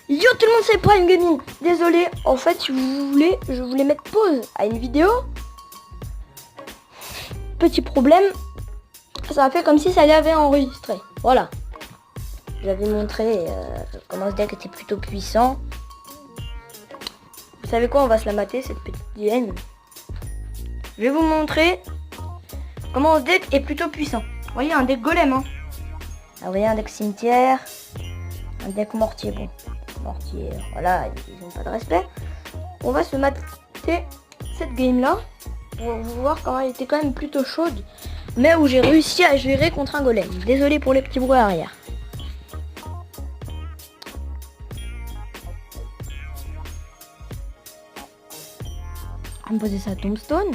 Yo tout le monde, c'est Prime Gaming. Désolé, en fait si vous voulez, je voulais mettre pause à une vidéo. Petit problème, ça a fait comme si ça l'avait enregistré. Voilà. J'avais montré comment ce deck était plutôt puissant. Vous savez quoi, on va se la mater cette petite game. Je vais vous montrer comment ce deck est plutôt puissant. Vous voyez, un deck golem, hein. Là, vous voyez, un deck cimetière, un deck mortier. Bon, mortier, voilà, ils n'ont pas de respect. On va se mater cette game là pour voir comment elle était quand même plutôt chaude, mais où j'ai réussi à gérer contre un golem. Désolé pour les petits bruits arrière. On me poser sa tombstone.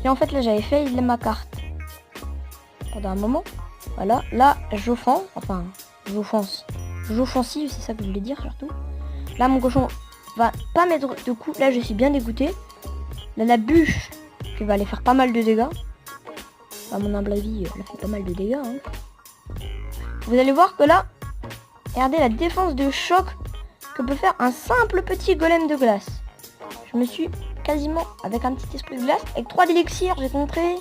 Et en fait là j'avais fait ma carte pendant un moment. Voilà, là j'offense, enfin j'offensive, c'est ça que je voulais dire surtout. Là mon cochon va pas mettre de coups, là je suis bien dégoûté. Là la bûche qui va aller faire pas mal de dégâts. À mon humble avis, elle a fait pas mal de dégâts, hein. Vous allez voir que là, regardez la défense de choc que peut faire un simple petit golem de glace. Je me suis quasiment, avec un petit esprit de glace, avec 3 d'élixir, j'ai montré.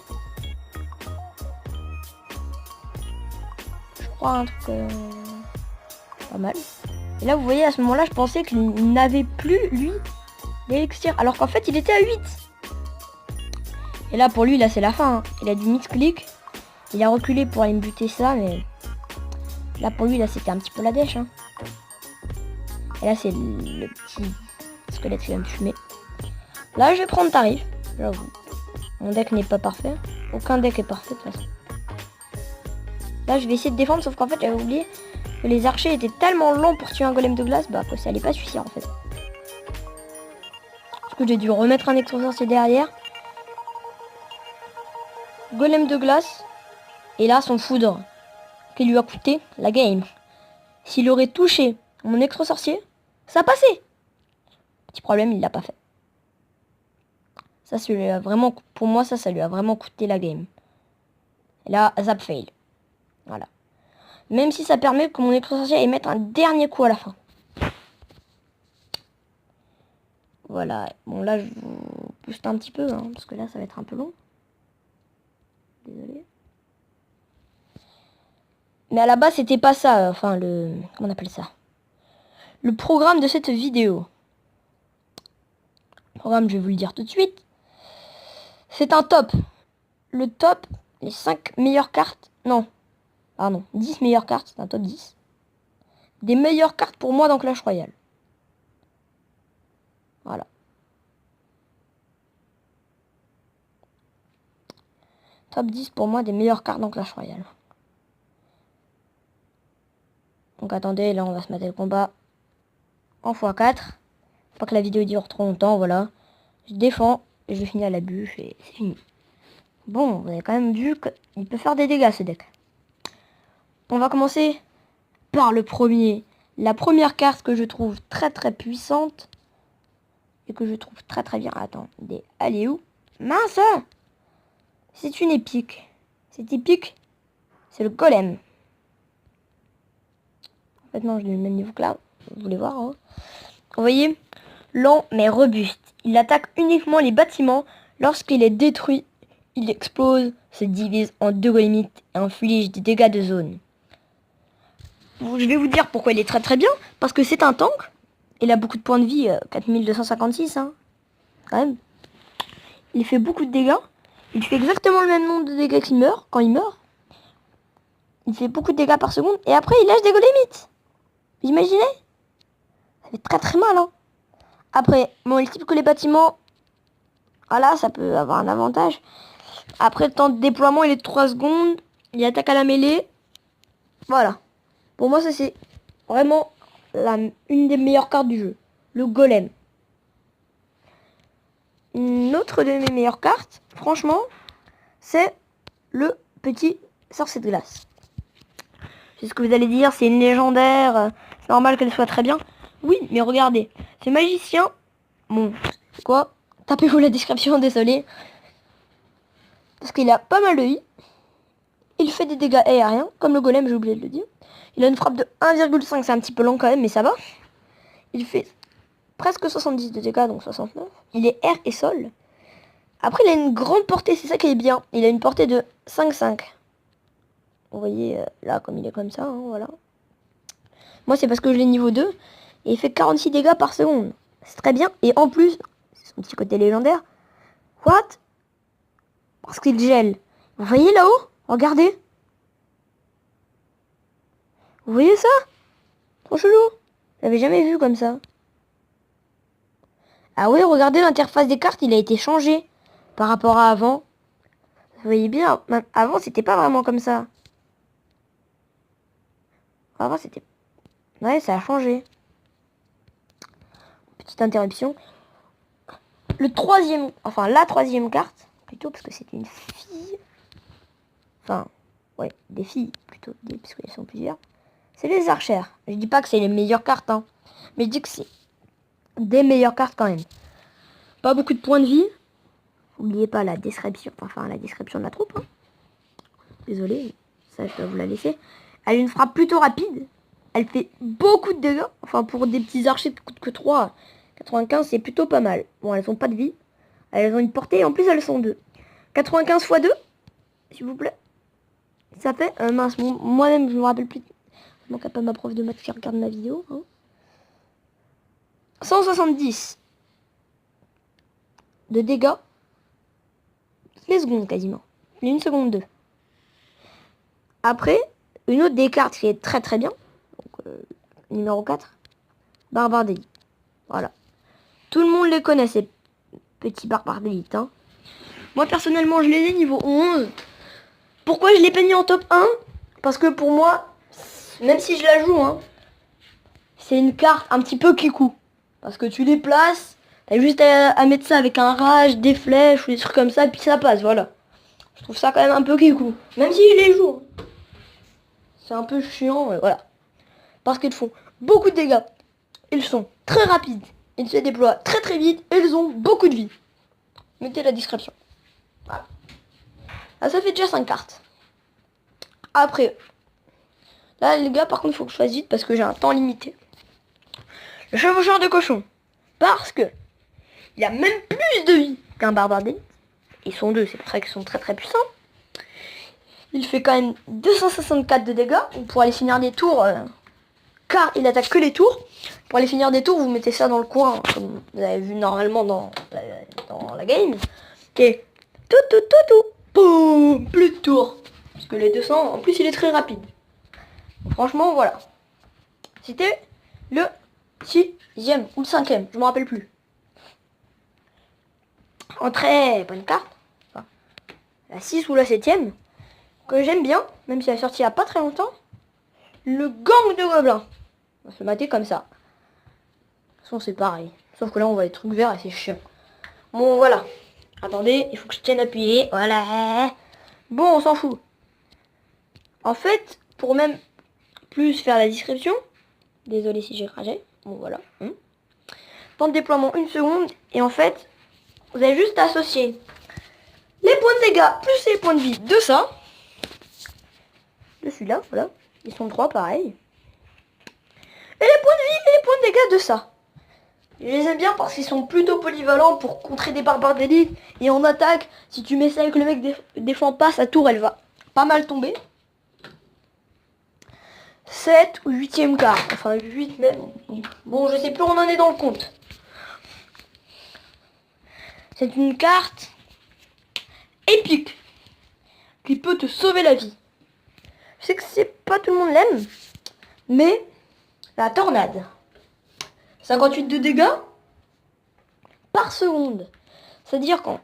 Je crois un truc pas mal. Et là, vous voyez, à ce moment-là, je pensais qu'il n'avait plus, lui, d'élixir. Alors qu'en fait, il était à 8. Et là, pour lui, là, c'est la fin, hein. Il a du misclick. Il a reculé pour aller me buter ça, mais... Là, pour lui, là, c'était un petit peu la dèche, hein. Et là, c'est le petit squelette qui vient me fumer. Là, je vais prendre tarif, j'avoue. Mon deck n'est pas parfait. Aucun deck est parfait, de toute façon. Là, je vais essayer de défendre, sauf qu'en fait, j'avais oublié que les archers étaient tellement longs pour tuer un golem de glace, bah, que ça allait pas suffire, en fait. Parce que j'ai dû remettre un extrasorcier derrière. Golem de glace. Et là, son foudre, qui lui a coûté la game. S'il aurait touché mon extrasorcier, ça passait. Petit problème, il l'a pas fait. Ça lui a vraiment, pour moi, ça lui a vraiment coûté la game. Et là, zap fail. Voilà. Même si ça permet que mon extrasorcier émette un dernier coup à la fin. Voilà. Bon, là, je vous booste un petit peu, hein, parce que là, ça va être un peu long. Désolé. Mais à la base, c'était pas ça. Enfin, comment on appelle ça? Le programme de cette vidéo. Le programme, je vais vous le dire tout de suite. C'est un top. Le top, les 5 meilleures cartes. Non. Pardon. 10 meilleures cartes. C'est un top 10. Des meilleures cartes pour moi dans Clash Royale. Voilà. Top 10 pour moi des meilleures cartes dans Clash Royale. Donc attendez, là on va se mettre le combat en x4. Faut pas que la vidéo dure trop longtemps, voilà. Je défends et je finis à la bûche et c'est fini. Bon, vous avez quand même vu qu'il peut faire des dégâts ce deck. On va commencer par le premier. La première carte que je trouve très très puissante. Et que je trouve très très bien. Attendez, elle est où? Mince! C'est une épique. C'est épique. C'est le golem. En fait non, je l'ai le même niveau que là. Vous voulez voir, hein? Vous voyez? Lent mais robuste. Il attaque uniquement les bâtiments. Lorsqu'il est détruit, il explose, se divise en 2 golemites et inflige des dégâts de zone. Je vais vous dire pourquoi il est très très bien. Parce que c'est un tank. Il a beaucoup de points de vie, 4256, hein. Quand même. Il fait beaucoup de dégâts. Il fait exactement le même nombre de dégâts qu'il meurt, quand il meurt. Il fait beaucoup de dégâts par seconde. Et après, il lâche des golémites. Vous imaginez? Ça fait très très mal, hein. Après, bon, le type que les bâtiments... Voilà, ça peut avoir un avantage. Après, le temps de déploiement, il est de 3 secondes. Il attaque à la mêlée. Voilà. Pour moi, ça c'est vraiment une des meilleures cartes du jeu. Le golem. Une autre de mes meilleures cartes, franchement, c'est le petit sorcier de glace. C'est ce que vous allez dire, c'est une légendaire. C'est normal qu'elle soit très bien. Oui, mais regardez. Ce magicien... Bon, c'est quoi? Tapez-vous la description, désolé. Parce qu'il a pas mal de vie. Il fait des dégâts aériens, comme le golem, j'ai oublié de le dire. Il a une frappe de 1,5, c'est un petit peu lent quand même, mais ça va. Il fait presque 70 de dégâts, donc 69. Il est air et sol. Après, il a une grande portée, c'est ça qui est bien. Il a une portée de 5,5. Vous voyez, là, comme il est comme ça, hein, voilà. Moi, c'est parce que je l'ai niveau 2. Et il fait 46 dégâts par seconde. C'est très bien. Et en plus, c'est son petit côté légendaire. What? Parce qu'il gèle. Vous voyez là-haut? Regardez. Vous voyez ça? Trop chelou. J'avais jamais vu comme ça. Ah oui, regardez, l'interface des cartes, il a été changé par rapport à avant. Vous voyez bien, avant, c'était pas vraiment comme ça. Avant, c'était... Ouais, ça a changé. Petite interruption. La troisième carte, plutôt, parce que c'est une fille. Enfin, ouais, des filles, plutôt, parce qu'elles sont plusieurs. C'est les archères. Je dis pas que c'est les meilleures cartes, hein. Mais je dis que c'est des meilleures cartes quand même. Pas beaucoup de points de vie. N'oubliez pas la description, la description de la troupe. Hein. Désolé, ça je dois vous la laisser. Elle a une frappe plutôt rapide. Elle fait beaucoup de dégâts. Enfin, pour des petits archers qui coûtent que 3, 95, c'est plutôt pas mal. Bon, elles ont pas de vie. Elles ont une portée et en plus elles sont 2. 95 x 2, s'il vous plaît. Ça fait, mince, moi-même je me rappelle plus. Je manque pas ma prof de maths qui regarde ma vidéo. Hein. 170 de dégâts. Les secondes quasiment. Une seconde 2. Après, une autre des cartes qui est très très bien. Donc, numéro 4. Barbare d'élite. Voilà. Tout le monde les connaît, ces petits barbares d'élite. Hein. Moi personnellement, je les ai niveau 11. Pourquoi je l'ai pas mis en top 1? Parce que pour moi, même si je la joue, hein, c'est une carte un petit peu kikou. Parce que tu les places, t'as juste à mettre ça avec un rage, des flèches ou des trucs comme ça, puis ça passe, voilà. Je trouve ça quand même un peu kikou. Même si je les joue. C'est un peu chiant, voilà. Parce qu'ils font beaucoup de dégâts. Ils sont très rapides. Ils se déploient très très vite et ils ont beaucoup de vie. Mettez la description. Voilà. Là, ça fait déjà 5 cartes. Après, là les gars, par contre, il faut que je fasse vite parce que j'ai un temps limité. Le chevaucheur de cochon. Parce que il a même plus de vie qu'un barbare d'élite. Ils sont 2, c'est pour ça qu'ils sont très très puissants. Il fait quand même 264 de dégâts. Pour aller finir des tours, car il attaque que les tours. Pour aller finir des tours, vous mettez ça dans le coin, comme vous avez vu normalement dans la game. Et tout, boum, plus de tours. Parce que les 200, en plus il est très rapide. Donc, franchement, voilà. C'était le 6e ou le 5e, je me rappelle plus. En très bonne carte. Enfin, la 6 ou la 7e. Que j'aime bien, même si elle est sortie il n'y a pas très longtemps. Le gang de gobelins. On va se le mater comme ça. De toute façon, c'est pareil. Sauf que là, on voit les trucs verts et c'est chiant. Bon, voilà. Attendez, il faut que je tienne appuyé. Voilà. Bon, on s'en fout. En fait, pour même plus faire la description. Désolé si j'ai ragé. Bon, voilà. Temps de déploiement 1 seconde. Et en fait, vous avez juste à associer les points de dégâts plus les points de vie de ça. De celui-là, voilà. Ils sont 3, pareil. Et les points de vie et les points de dégâts de ça. Je les aime bien parce qu'ils sont plutôt polyvalents pour contrer des barbares d'élite. Et en attaque, si tu mets ça avec le mec défend pas, sa tour elle va pas mal tomber. 7 ou 8e carte. Enfin 8 même. Bon, je sais plus où on en est dans le compte. C'est une carte épique qui peut te sauver la vie. Je sais que c'est pas tout le monde l'aime, mais la tornade. 58 de dégâts par seconde. C'est-à-dire qu'en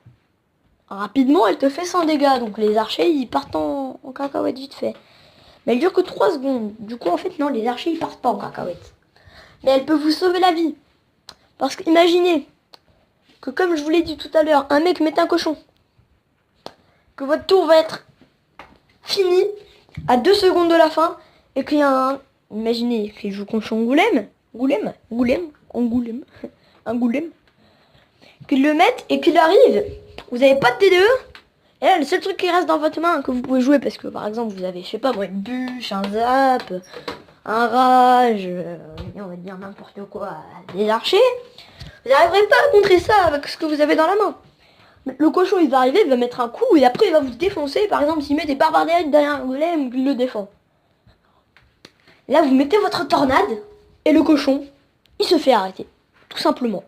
rapidement, elle te fait 100 dégâts. Donc les archers, ils partent en cacahuète vite fait. Mais elle dure que 3 secondes. Du coup, en fait, non, les archers, ils partent pas en cacahuète. Mais elle peut vous sauver la vie. Parce que imaginez que, comme je vous l'ai dit tout à l'heure, un mec met un cochon. Que votre tour va être fini à 2 secondes de la fin. Et qu'il y a un... Imaginez qu'il joue contre Angoulême. Angoulême. Qu'il le mette et qu'il arrive. Vous n'avez pas de TDE. Et là, le seul truc qui reste dans votre main que vous pouvez jouer, parce que par exemple, vous avez, je sais pas, bon, une bûche, un zap, un rage, on va dire n'importe quoi, des archers, vous n'arriverez pas à contrer ça avec ce que vous avez dans la main. Le cochon il va arriver, il va mettre un coup et après il va vous défoncer. Par exemple s'il met des barbares derrière un golem, il le défend. Là vous mettez votre tornade et le cochon il se fait arrêter. Tout simplement.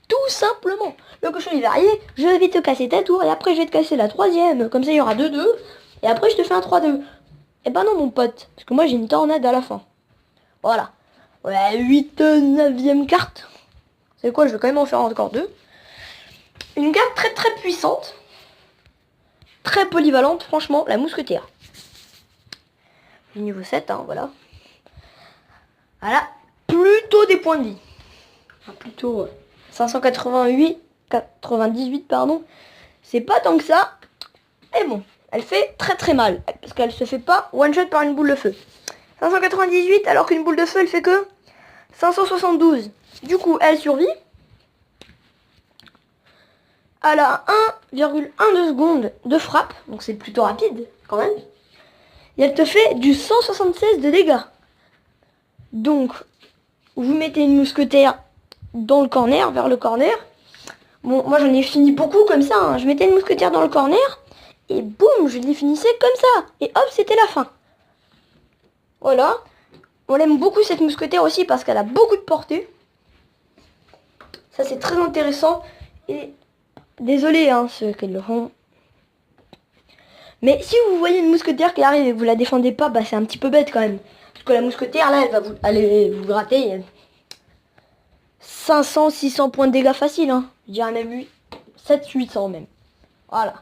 Tout simplement. Le cochon il va arriver, je vais te casser ta tour et après je vais te casser la troisième. Comme ça il y aura 2-2 et après je te fais un 3-2. Eh ben non mon pote, parce que moi j'ai une tornade à la fin. Voilà. Ouais, 8, 9e carte. C'est quoi, je vais quand même en faire encore 2. Une carte très très puissante. Très polyvalente, franchement, la mousquetaire. Niveau 7, hein, voilà. Voilà, plutôt des points de vie. Enfin, plutôt 588, 98, pardon. C'est pas tant que ça. Mais bon, elle fait très très mal. Parce qu'elle se fait pas one shot par une boule de feu. 598 alors qu'une boule de feu elle fait que 572. Du coup elle survit. Elle a 1,12 secondes de frappe. Donc c'est plutôt rapide quand même. Et elle te fait du 176 de dégâts. Donc vous mettez une mousquetaire dans le corner, vers le corner. Bon moi j'en ai fini beaucoup comme ça. Hein. Je mettais une mousquetaire dans le corner. Et boum, je les finissais comme ça. Et hop, c'était la fin. Voilà. On aime beaucoup cette mousquetaire aussi parce qu'elle a beaucoup de portée. Ça c'est très intéressant. Et désolé hein, ceux qui le font. Mais si vous voyez une mousquetaire qui arrive et que vous la défendez pas, bah c'est un petit peu bête quand même. Parce que la mousquetaire là, elle va vous gratter 500, 600 points de dégâts faciles. Hein. Je dirais même 700-800 même. Voilà.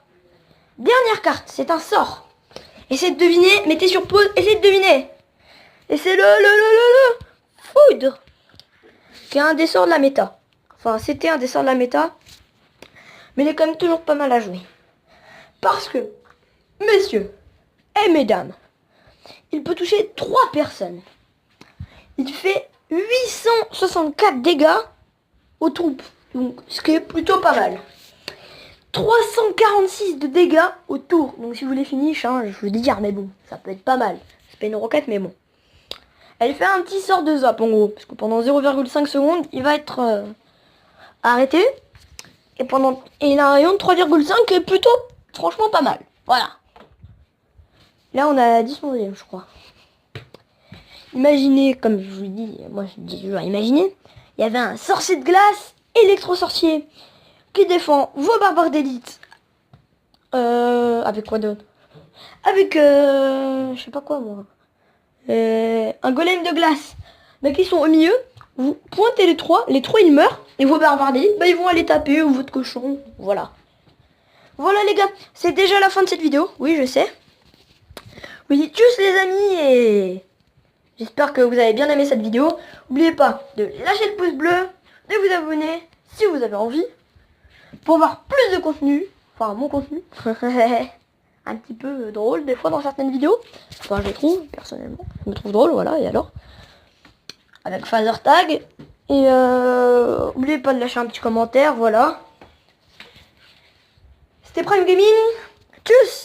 Dernière carte, c'est un sort. Essayez de deviner, mettez sur pause, essayez de deviner. Et c'est le foudre, qui est un des sorts de la méta. Enfin, c'était un des sorts de la méta. Mais il est quand même toujours pas mal à jouer. Parce que, messieurs et mesdames, il peut toucher 3 personnes. Il fait 864 dégâts aux troupes. Donc, ce qui est plutôt pas mal. 346 de dégâts au tour. Donc si vous les finissez, hein, je vous dis dire, mais bon, ça peut être pas mal. C'est pas une roquette, mais bon. Elle fait un petit sort de zap en gros. Parce que pendant 0,5 secondes, il va être arrêté. Et il a un rayon de 3,5 qui est plutôt, franchement, pas mal. Voilà. Là, on a 10 11e, je crois. Imaginez, comme je vous le dis, moi je dis toujours imaginer, il y avait un sorcier de glace, électro-sorcier, qui défend vos barbares d'élite. Avec quoi d'autre? Avec, je sais pas quoi moi. Un golem de glace. Donc ils sont au milieu. Vous pointez les trois ils meurent. Et vos barbares d'élite, bah ils vont aller taper ou votre cochon. Voilà. Voilà les gars, c'est déjà la fin de cette vidéo. Oui, je sais. Oui, tchuss les amis et j'espère que vous avez bien aimé cette vidéo. N'oubliez pas de lâcher le pouce bleu, de vous abonner si vous avez envie. Pour voir plus de contenu. Enfin, mon contenu. Un petit peu drôle des fois dans certaines vidéos. Enfin, je trouve, personnellement. Je me trouve drôle, voilà, et alors. Avec Father Tag. Et n'oubliez pas de lâcher un petit commentaire, voilà. C'était Prime Gaming. Tchuss.